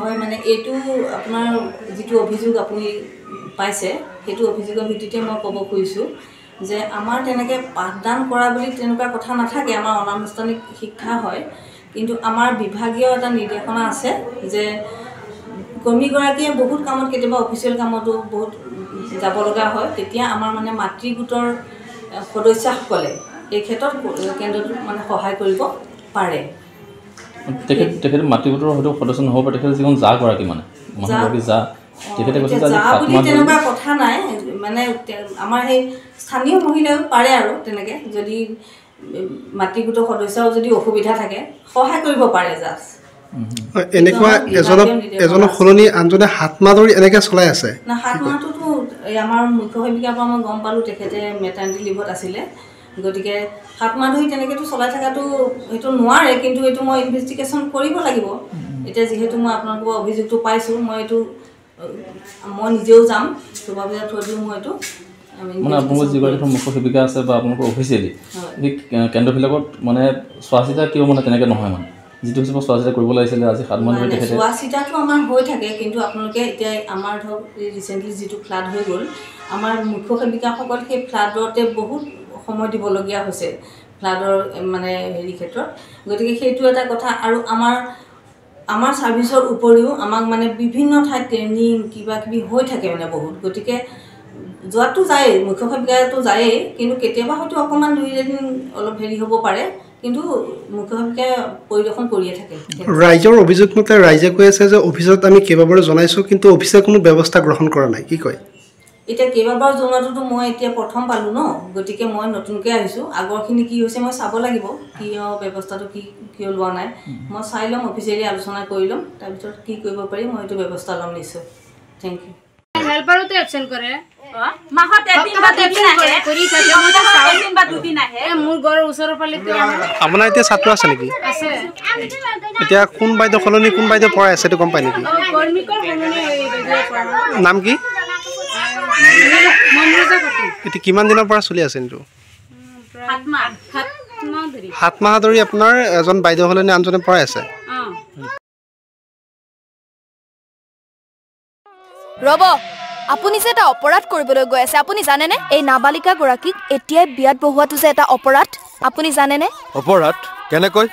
হয় মানে এইটো আপোনাৰ যিটো অভিযোগ আপুনি পাইছে সেইটো অভিযোগৰ ভিত্তিতে মই ক'ব খুজিছোঁ যে আমাৰ তেনেকৈ পাঠদান কৰা বুলি তেনেকুৱা কথা নাথাকে, আমাৰ অনানুষ্ঠানিক শিক্ষা হয়, কিন্তু আমাৰ বিভাগীয় এটা নিৰ্দেশনা আছে যে কৰ্মীগৰাকীয়ে বহুত কামত কেতিয়াবা অফিচিয়েল কামতো বহুত যাব লগা হয়, তেতিয়া আমাৰ মানে মাতৃ গোটৰ সদস্যসকলে এই ক্ষেত্ৰত কেন্দ্ৰটোত মানে সহায় কৰিব পাৰে। তেখেতে মাতৃ গোটৰ হয়তো সদস্য নহ'ব পাৰে, তেখেতে যিখন জাগৰাকী মানে মানুহগৰাকী যা তেখেতে কৈছে যে বুলি তেনেকুৱা কথা নাই, মানে আমাৰ সেই স্থানীয় মহিলাও পাৰে আৰু তেনেকৈ যদি মাতৃ গোটৰ সদস্যও যদি অসুবিধা থাকে সহায় কৰিব পাৰে। জাষ্ট এনেকুৱা এজনক সলনি আনজনে হাত মাহ ধৰি এনেকৈ চলাই আছে না। হাত মাহটোতো আমাৰ মুখ্য সেৱিকাৰ পৰা মই গম পালোঁ তেখেতে মেটাৰ্নিটি লিভত আছিলে, গতিকে হাত মাহ ধৰি তেনেকৈতো চলাই থকাটো সেইটো নোৱাৰে, কিন্তু এইটো মই ইনভেষ্টিগেশ্যন কৰিব লাগিব। এতিয়া যিহেতু মই আপোনালোকৰ অভিযোগটো পাইছোঁ, মই নিজেও যাম চুপাৰভাইজাৰ থৈ দিওঁ। মই এইটো মানে আপোনালোকৰ যিগৰাকী মুখ্য সেৱিকা আছে বা আপোনালোকৰ অফিচিয়েলি সেই কেন্দ্ৰবিলাকত মানে চোৱা চিতা কিয় মানে তেনেকৈ নহয়, মানে যিটো হিচাপত চোৱা চিতা কৰিব লাগিছিলে আজি 7 মাহ ধৰি তেখেতে চোৱা চিতাটো আমাৰ হৈ থাকে, কিন্তু আপোনালোকে এতিয়া আমাৰ ধৰক ৰিচেণ্টলি যিটো ফ্লাড হৈ গ'ল, আমাৰ মুখ্য সেৱিকাসকল সেই ফ্লাডতে বহুত সময় দিবলগীয়া হৈছে, ফ্লাডৰ মানে হেৰি ক্ষেত্ৰত। গতিকে সেইটো এটা কথা। আৰু আমাৰ ছাৰ্ভিচৰ উপৰিও আমাক মানে বিভিন্ন ঠাইত ট্ৰেইনিং কিবা কিবি হৈ থাকে মানে বহুত, গতিকে যোৱাটো যায়েই, মুখ্য সেৱিকাটো যায়েই, কিন্তু কেতিয়াবা হয়তো অকণমান 2-3 অলপ হেৰি হ'ব পাৰে, কিন্তু মুখ্য সেৱিকাই পৰিদৰ্শন কৰিয়ে থাকে। ৰাইজৰ অভিযোগ মতে ৰাইজে কৈ আছে যে অফিচত আমি কেইবাবাৰো জনাইছোঁ, কিন্তু অফিচে কোনো ব্যৱস্থা গ্ৰহণ কৰা নাই, কি কয়? এতিয়া কেইবাবাৰো জনোৱাটোতো মই এতিয়া প্ৰথম পালোঁ ন, গতিকে মই নতুনকৈ আহিছোঁ, আগৰখিনি কি হৈছে মই চাব লাগিব, কিয় ব্যৱস্থাটো কিয় লোৱা নাই মই চাই ল'ম, অফিচিয়েলি আলোচনা কৰি ল'ম, তাৰপিছত কি কৰিব পাৰি মই এইটো ব্যৱস্থা ল'ম নিশ্চয়। Thank U. হেল্পাৰতে এবচেণ্ট কৰে, মাহত এদিন বা দুদিন আহে, কৰি থাকে, এদিন বা দুদিন আহে। মোৰ ঘৰৰ ওচৰৰ ফালেতো আপোনাৰ এতিয়া ছাত্ৰ আছে নেকি? আছে। এতিয়া কোন বাইদেউ সলনি কোন বাইদেউ পঢ়াই আছে, এইটো গম পায় নেকি? নাম কি? এতিয়া কিমান দিনৰ পৰা চলি আছে এইটো? 7 মাহ ধৰি আপোনাৰ এজন বাইদেউ সলনি আনজনে পঢ়াই আছে। ৰব, আপুনি যে এটা অপৰাধ কৰিবলৈ গৈ আছে, আপুনি জানেনে? এই নাবালিকা গৰাকীক এতিয়াই বিয়াত বহোৱাটো যে এটা অপৰাধ, আপুনি জানেনে? অপৰাধ কেনেকৈ?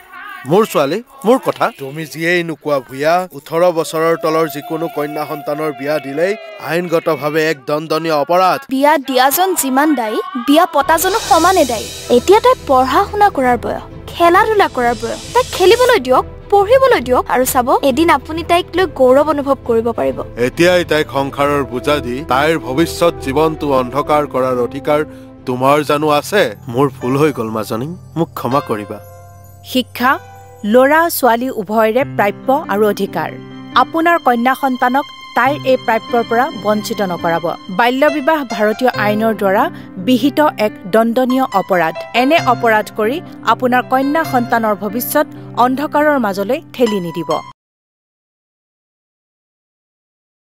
মোৰ ছোৱালী, মোৰ কথা। তুমি যিয়েই নোকোৱা ভূঞা, 18 বছৰৰ তলৰ যিকোনো কন্যা সন্তানৰ বিয়া দিলেই আইনগতভাৱে এক দণ্ডনীয় অপৰাধ। বিয়া দিয়াজন যিমান দায়ী, বিয়া পতাজনো সমানে দায়ী। এতিয়া তাই পঢ়া শুনা কৰাৰ বয়স, খেলা ধূলা কৰাৰ বয়স, তাইক খেলিবলৈ দিয়ক, পঢ়িবলৈ দিয়ক, আৰু চাব এদিন আপুনি তাইক লৈ গৌৰৱ অনুভৱ কৰিব পাৰিব। এতিয়াই তাইক সংসাৰৰ বোজা দি তাইৰ ভৱিষ্যত জীৱনটো অন্ধকাৰ কৰাৰ অধিকাৰ তোমাৰ জানো আছে? মোৰ ভুল হৈ গ'ল মাজনী, মোক ক্ষমা কৰিবা। শিক্ষা ল'ৰা ছোৱালী উভয়ৰে প্ৰাপ্য আৰু অধিকাৰ। আপোনাৰ কন্যা সন্তানক তাইৰ এই প্ৰাপ্যৰ পৰা বঞ্চিত নকৰাব। বাল্য বিবাহ ভাৰতীয় আইনৰ দ্বাৰা বিহিত এক দণ্ডনীয় অপৰাধ। এনে অপৰাধ কৰি আপোনাৰ কন্যা সন্তানৰ ভৱিষ্যত অন্ধকাৰৰ মাজলৈ ঠেলি নিদিব।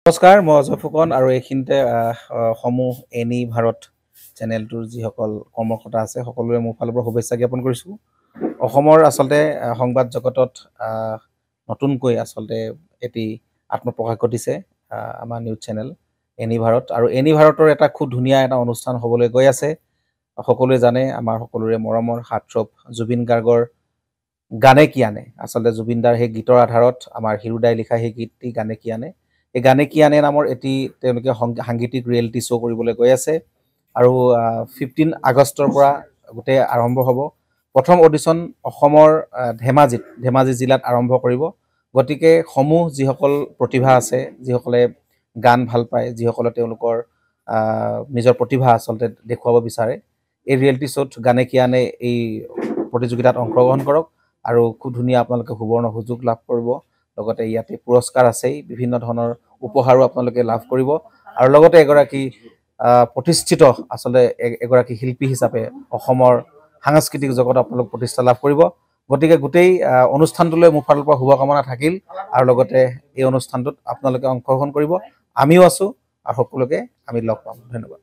নমস্কাৰ, মই অজয় ফুকন, আৰু এইখিনিতে সমূহ এনি ভাৰত চেনেলটোৰ যিসকল কৰ্মকৰ্তা আছে সকলোৰে মোৰ ফালৰ পৰা শুভেচ্ছা জ্ঞাপন কৰিছোঁ। অসমৰ আচলতে সংবাদ জগতত নতুনকৈ আচলতে এটি আত্মপ্ৰকাশ ঘটিছে আমাৰ নিউজ চেনেল এনি ভাৰত, আৰু এনি ভাৰতৰ এটা খুব ধুনীয়া এটা অনুষ্ঠান হ'বলৈ গৈ আছে। সকলোৱে জানে, আমাৰ সকলোৰে মৰমৰ হাৰ্টথ্ৰব জুবিন গাৰ্গৰ গানে কি আনে, আচলতে জুবিনদাৰ সেই গীতৰ আধাৰত আমাৰ হিৰুদাই লিখা সেই গীতটি গানে কি আনে, এই গানে কি আনে নামৰ এটি তেওঁলোকে সাংগীতিক ৰিয়েলিটি শ্ব' কৰিবলৈ গৈ আছে, আৰু 15 আগষ্টৰ পৰা গোটেই আৰম্ভ হ'ব। প্ৰথম অডিশ্যন অসমৰ ধেমাজি জিলাত আৰম্ভ কৰিব। গতিকে সমূহ যিসকল প্ৰতিভা আছে, যিসকলে গান ভাল পায়, যিসকলে তেওঁলোকৰ নিজৰ প্ৰতিভা আচলতে দেখুৱাব বিচাৰে, এই ৰিয়েলিটি শ্ব'ত গানে কি আনে এই প্ৰতিযোগিতাত অংশগ্ৰহণ কৰক, আৰু খুব ধুনীয়া আপোনালোকে সুবৰ্ণ সুযোগ লাভ কৰিব। লগতে ইয়াতে পুৰস্কাৰ আছেই, বিভিন্ন ধৰণৰ উপহাৰো আপোনালোকে লাভ কৰিব, আৰু লগতে এগৰাকী প্ৰতিষ্ঠিত আচলতে এগৰাকী শিল্পী হিচাপে অসমৰ সাংস্কৃতিক জগত আপোনালোক প্ৰতিষ্ঠা লাভ কৰিব। গতিকে গোটেই অনুষ্ঠানটোলৈ মোৰ ফালৰ পৰা শুভকামনা থাকিল, আৰু লগতে এই অনুষ্ঠানটোত আপোনালোকে অংশগ্ৰহণ কৰিব। আমিও আছোঁ, আৰু সকলোকে আমি লগ পাম। ধন্যবাদ।